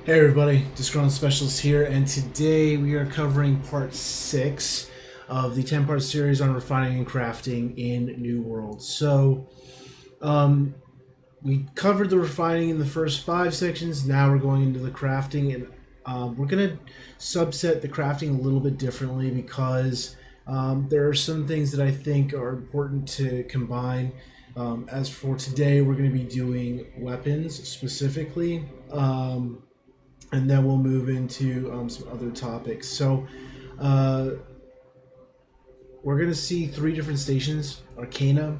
Hey everybody, Disgruntled Specialist here, and today we are covering part 6 of the 10-part series on refining and crafting in New World. Um, we covered the refining in the first 5 sections, now we're going into the crafting, and we're going to subset the crafting a little bit differently because there are some things that I think are important to combine. As for today, we're going to be doing weapons specifically. And then we'll move into some other topics. Uh, we're going to see 3 different stations: Arcana,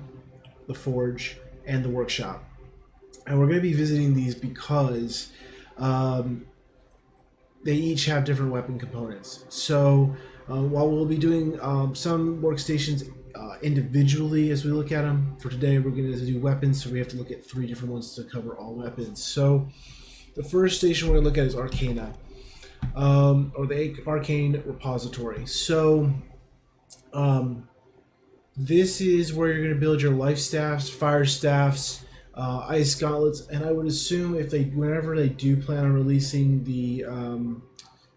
the Forge, and the Workshop. And we're going to be visiting these because they each have different weapon components. So while we'll be doing some workstations individually as we look at them, for today we're going to do weapons, so we have to look at 3 different ones to cover all weapons. So the first station we're going to look at is Arcana, or the Arcane Repository. So this is where you're going to build your life staffs, fire staffs, ice gauntlets, and I would assume whenever they do plan on releasing the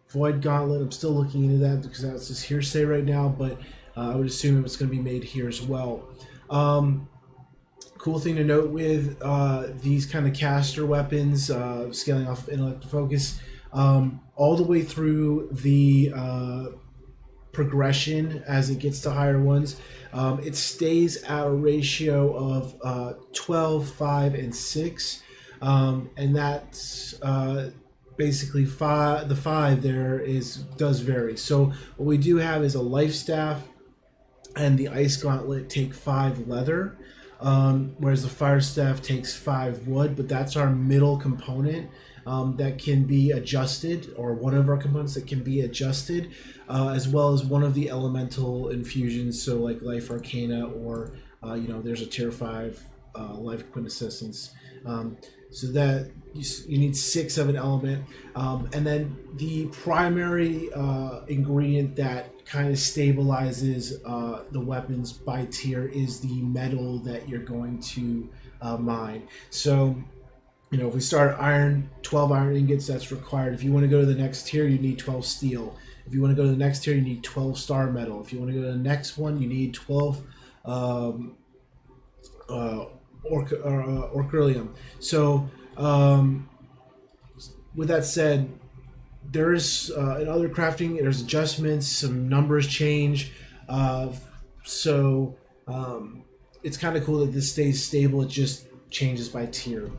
void gauntlet, I'm still looking into that because that's just hearsay right now, but I would assume it's going to be made here as well. Cool thing to note with these kind of caster weapons, scaling off of intellect focus, all the way through the progression as it gets to higher ones, it stays at a ratio of 12, 5, and 6, and that's basically the 5 there does vary. So what we do have is a life staff and the ice gauntlet take 5 leather. Whereas the fire staff takes 5 wood, but that's our middle component that can be adjusted, or one of our components that can be adjusted, as well as one of the elemental infusions, so like Life Arcana, or there's a Tier 5 Life Quintessence. So that you need 6 of an element, and then the primary ingredient that kind of stabilizes the weapons by tier is the metal that you're going to mine. So, if we start iron, 12 iron ingots, that's required. If you want to go to the next tier, you need 12 steel. If you want to go to the next tier, you need 12 star metal. If you want to go to the next one, you need 12 orcurlium. So, with that said, there's in other crafting, there's adjustments, some numbers change, so it's kind of cool that this stays stable. It just changes by tier.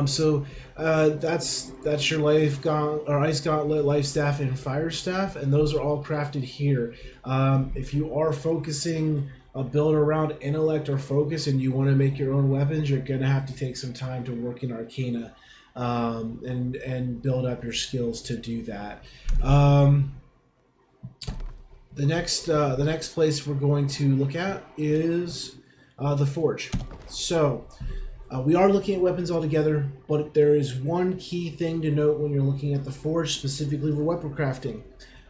So that's your life or ice gauntlet, life staff, and fire staff, and those are all crafted here. If you are focusing a build around intellect or focus, and you want to make your own weapons, you're gonna have to take some time to work in Arcana. And build up your skills to do that. The next place we're going to look at is the Forge. So we are looking at weapons altogether, but there is one key thing to note when you're looking at the Forge, specifically for weapon crafting.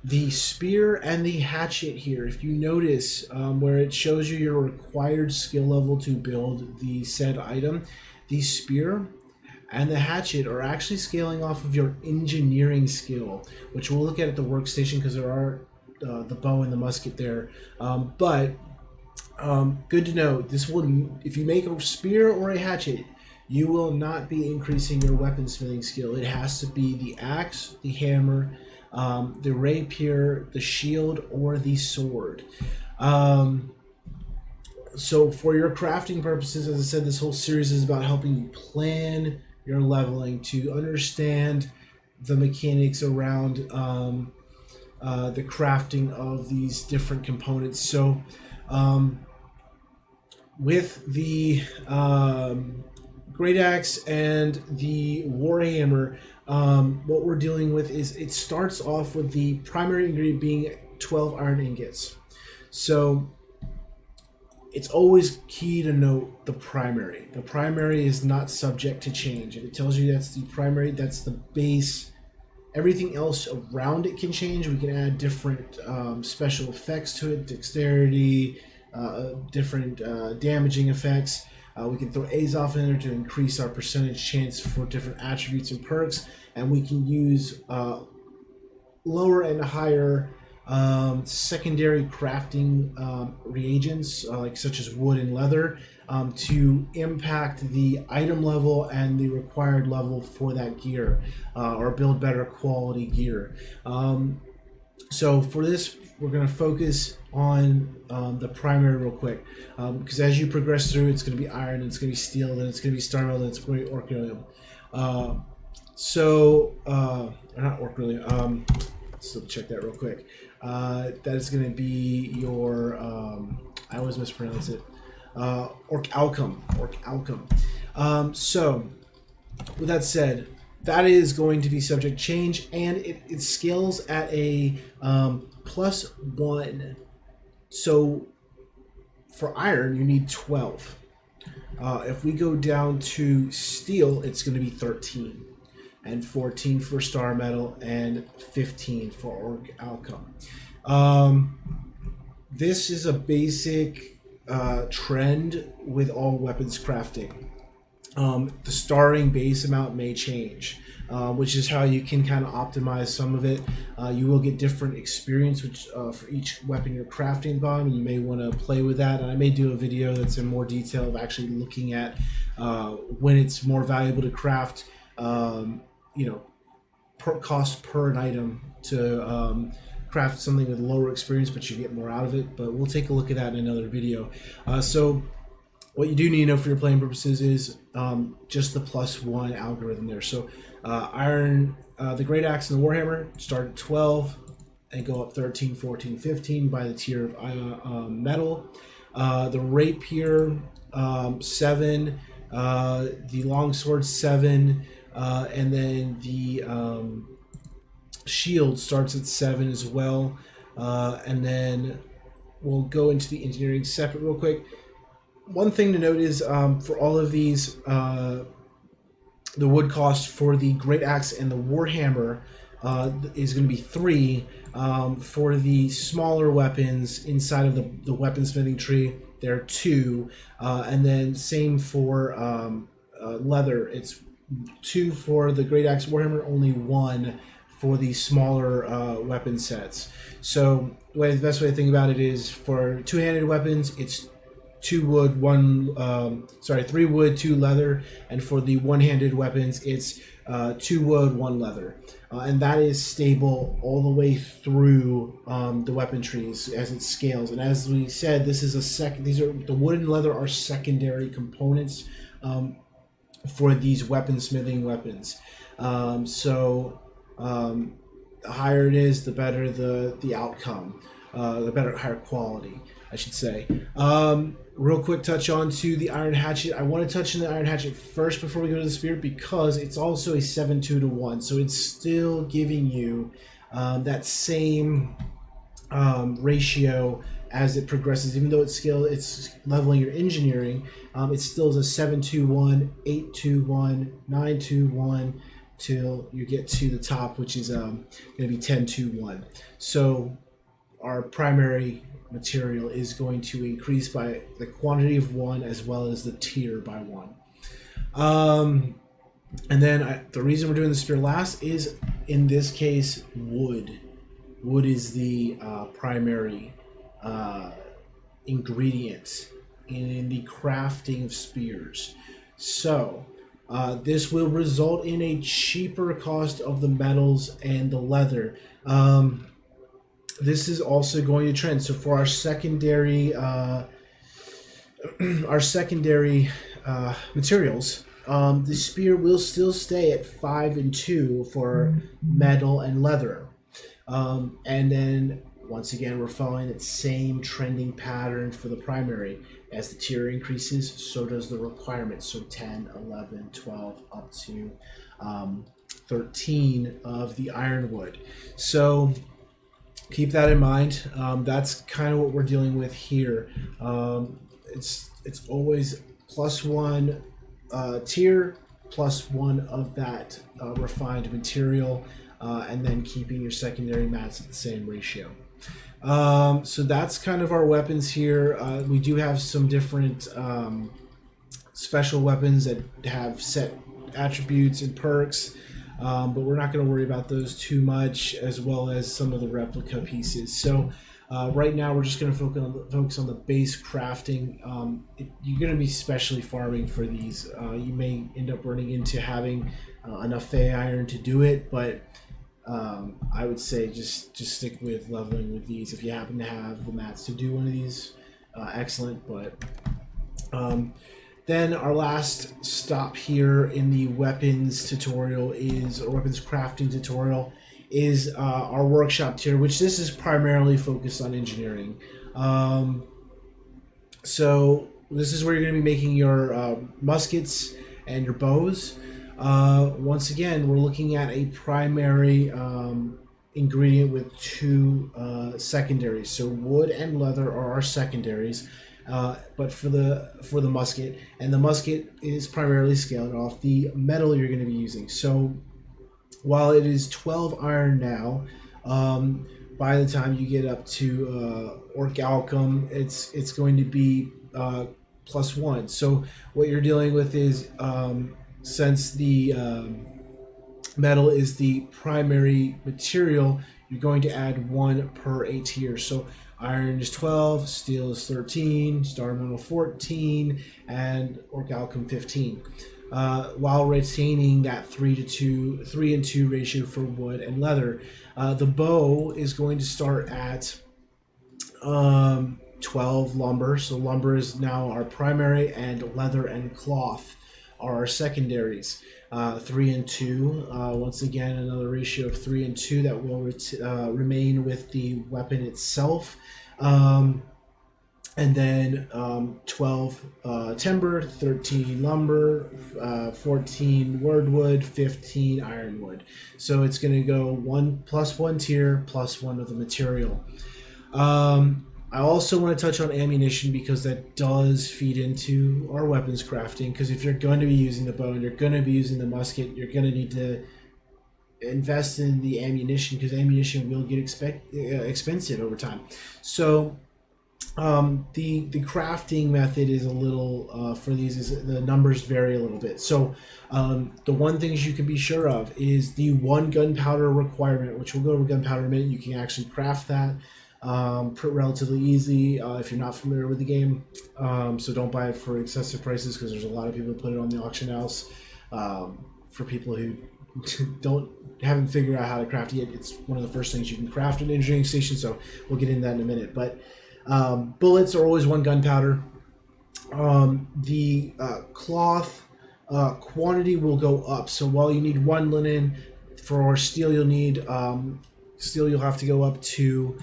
The spear and the hatchet here, if you notice where it shows you your required skill level to build the said item, the spear and the hatchet are actually scaling off of your engineering skill, which we'll look at the workstation because there are the bow and the musket there. But good to know, if you make a spear or a hatchet, you will not be increasing your weaponsmithing skill. It has to be the axe, the hammer, the rapier, the shield, or the sword. So for your crafting purposes, as I said, this whole series is about helping you plan your leveling, to understand the mechanics around the crafting of these different components. So with the Great Axe and the Warhammer, what we're dealing with is it starts off with the primary ingredient being 12 iron ingots. So it's always key to note the primary. The primary is not subject to change. If it tells you that's the primary, that's the base. Everything else around it can change. We can add different special effects to it, dexterity, different damaging effects. We can throw Azoth in there to increase our percentage chance for different attributes and perks, and we can use lower and higher secondary crafting reagents, like such as wood and leather, to impact the item level and the required level for that gear, or build better quality gear. So for this, we're going to focus on the primary real quick, because as you progress through, it's going to be iron, and it's going to be steel, then it's going to be star metal, then it's going to be orcanium. Not orcanium. So check that real quick. That is going to be your, I always mispronounce it, orcalcum. So, with that said, that is going to be subject change, and it scales at a +1. So, for iron, you need 12. If we go down to steel, it's going to be 13. And 14 for star metal, and 15 for orcalcum. This is a basic trend with all weapons crafting. The starting base amount may change, which is how you can kind of optimize some of it. You will get different experience which, for each weapon you're crafting on, and you may want to play with that. And I may do a video that's in more detail of actually looking at when it's more valuable to craft, per cost per an item to craft something with lower experience, but you get more out of it. But we'll take a look at that in another video. So what you do need to know for your playing purposes is just the +1 algorithm there. So iron, the Great Axe and the Warhammer start at 12 and go up 13, 14, 15 by the tier of metal. The Rapier, 7. The Longsword, 7. And then the shield starts at 7 as well. And then we'll go into the engineering separate real quick. One thing to note is for all of these, the wood cost for the Great Axe and the Warhammer is going to be 3. For the smaller weapons inside of the weaponsmithing tree, there are 2. And then same for leather. It's 2 for the Great Axe Warhammer, only 1 for the smaller weapon sets. So the best way to think about it is for two-handed weapons, it's 3 wood, 2 leather, and for the one-handed weapons, it's 2 wood, 1 leather. And that is stable all the way through the weapon trees as it scales. And as we said, this is the wood and leather are secondary components for these weaponsmithing weapons. The higher it is, the better the outcome, higher quality, I should say. Real quick touch on to the Iron Hatchet. I want to touch on the Iron Hatchet first before we go to the Spear, because it's also a 7-2-1, so it's still giving you that same ratio as it progresses. Even though it's leveling your engineering, it still is a 7-2-1, 8-2-1, 9-2-1 till you get to the top, which is going to be 10-2-1. So our primary material is going to increase by the quantity of 1 as well as the tier by 1. And then the reason we're doing the spear last is, in this case, wood. Wood is the primary ingredient in the crafting of spears. So this will result in a cheaper cost of the metals and the leather. This is also going to trend. So for our secondary materials, the spear will still stay at 5 and 2 for metal and leather. And then once again, we're following that same trending pattern for the primary. As the tier increases, so does the requirement. So 10, 11, 12, up to 13 of the ironwood. So keep that in mind. That's kind of what we're dealing with here. It's always +1 tier, +1 of that refined material, and then keeping your secondary mats at the same ratio. So that's kind of our weapons here. We do have some different special weapons that have set attributes and perks, but we're not going to worry about those too much, as well as some of the replica pieces. So right now we're just going to focus on the base crafting. You're going to be specially farming for these. You may end up running into having enough Fey Iron to do it, but I would say just stick with leveling with these. If you happen to have the mats to do one of these, excellent. But then our last stop here in the weapons tutorial or weapons crafting tutorial is our workshop tier, which this is primarily focused on engineering. So this is where you're going to be making your muskets and your bows. Once again, we're looking at a primary ingredient with two secondaries. So wood and leather are our secondaries, but for the musket, and the musket is primarily scaled off the metal you're going to be using. So while it is 12 iron now, by the time you get up to Orichalcum, it's going to be +1. So what you're dealing with is since the metal is the primary material, you're going to add 1 per A tier. So iron is 12, steel is 13, star metal 14, and Orichalcum 15. While retaining that 3 and 2 ratio for wood and leather. The bow is going to start at 12 lumber. So lumber is now our primary, and leather and cloth are our secondaries. 3 and 2. Once again, another ratio of 3 and 2 that will remain with the weapon itself. And then 12 timber, 13 lumber, 14 wordwood, 15 ironwood. So it's going to go 1 + 1 tier plus 1 of the material. I also want to touch on ammunition, because that does feed into our weapons crafting. Because if you're going to be using the bow and you're going to be using the musket, you're going to need to invest in the ammunition, because ammunition will get expensive over time. So the crafting method is a little for these is the numbers vary a little bit. So the one things you can be sure of is the 1 gunpowder requirement, which we'll go over gunpowder in a minute. You can actually craft that relatively easy if you're not familiar with the game. So don't buy it for excessive prices, because there's a lot of people who put it on the auction house. For people who haven't figured out how to craft it yet, it's one of the first things you can craft in an engineering station. So we'll get into that in a minute. But bullets are always 1 gunpowder. The cloth quantity will go up. So while you need 1 linen, for steel you'll need you'll have to go up to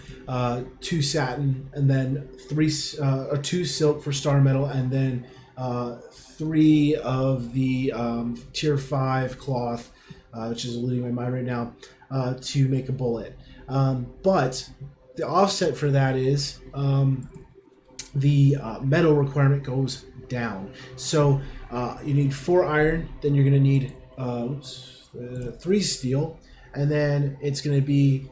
2 satin, and then 2 silk for star metal, and then 3 of the tier 5 cloth, which is eluding my mind right now, to make a bullet. But the offset for that is the metal requirement goes down. So you need 4 iron, then you're going to need 3 steel, and then it's going to be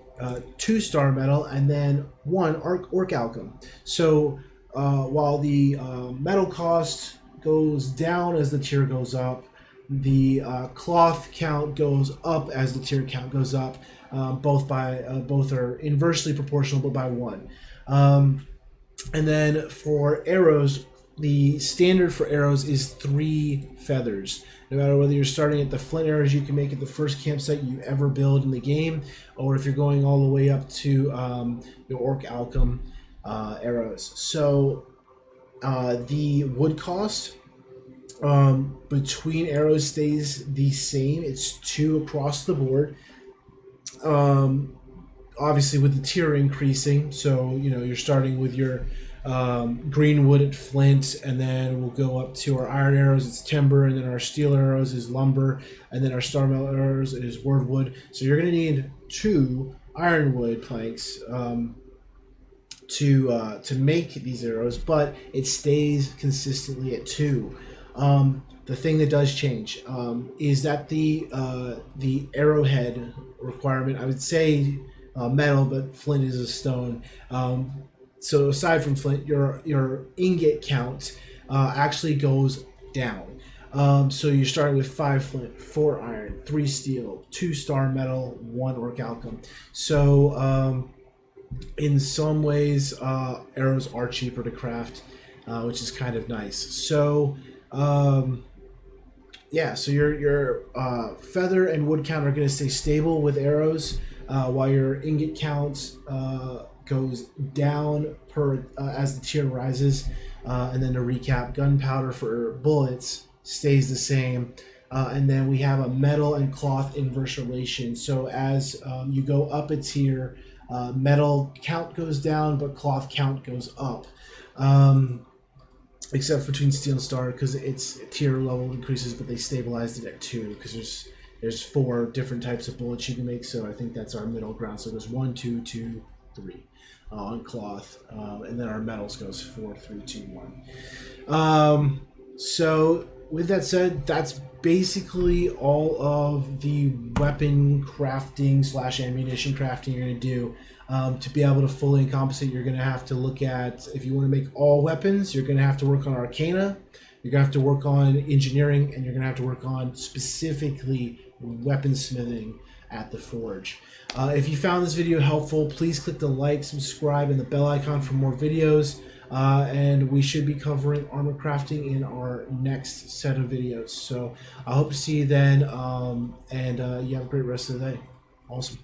2 star metal, and then 1 Orichalcum. So while the metal cost goes down as the tier goes up, the cloth count goes up as the tier count goes up. Both are inversely proportional, but by 1. And then for arrows, the standard for arrows is 3 feathers. No matter whether you're starting at the flint arrows you can make at the first campsite you ever build in the game, or if you're going all the way up to your Orichalcum arrows. So the wood cost between arrows stays the same. It's 2 across the board. Obviously with the tier increasing, so you're starting with your green wood at flint, and then we'll go up to our iron arrows, it's timber, and then our steel arrows is lumber, and then our star metal arrows is wordwood. So you're going to need 2 ironwood planks to make these arrows, but it stays consistently at 2. The thing that does change is that the arrowhead requirement, I would say metal, but flint is a stone. So aside from flint, your ingot count actually goes down. So you're starting with 5 flint, 4 iron, 3 steel, 2 star metal, 1 orichalcum. So in some ways, arrows are cheaper to craft, which is kind of nice. So yeah, so your feather and wood count are going to stay stable with arrows, while your ingot count goes down per as the tier rises. And then to recap, gunpowder for bullets stays the same. And then we have a metal and cloth inverse relation. So as you go up a tier, metal count goes down, but cloth count goes up. Except between steel and star, because its tier level increases, but they stabilized it at 2, because there's 4 different types of bullets you can make. So I think that's our middle ground. So it goes 1, 2, 2, 3 on cloth, and then our metals goes 4, 3, 2, 1. So with that said, that's basically all of the weapon crafting / ammunition crafting you're going to do. To be able to fully encompass it, you're going to have to look at, if you want to make all weapons, you're going to have to work on Arcana, you're going to have to work on engineering, and you're going to have to work on specifically weaponsmithing at the Forge. If you found this video helpful, please click the like, subscribe, and the bell icon for more videos. And we should be covering armor crafting in our next set of videos. So I hope to see you then, and you have a great rest of the day. Awesome.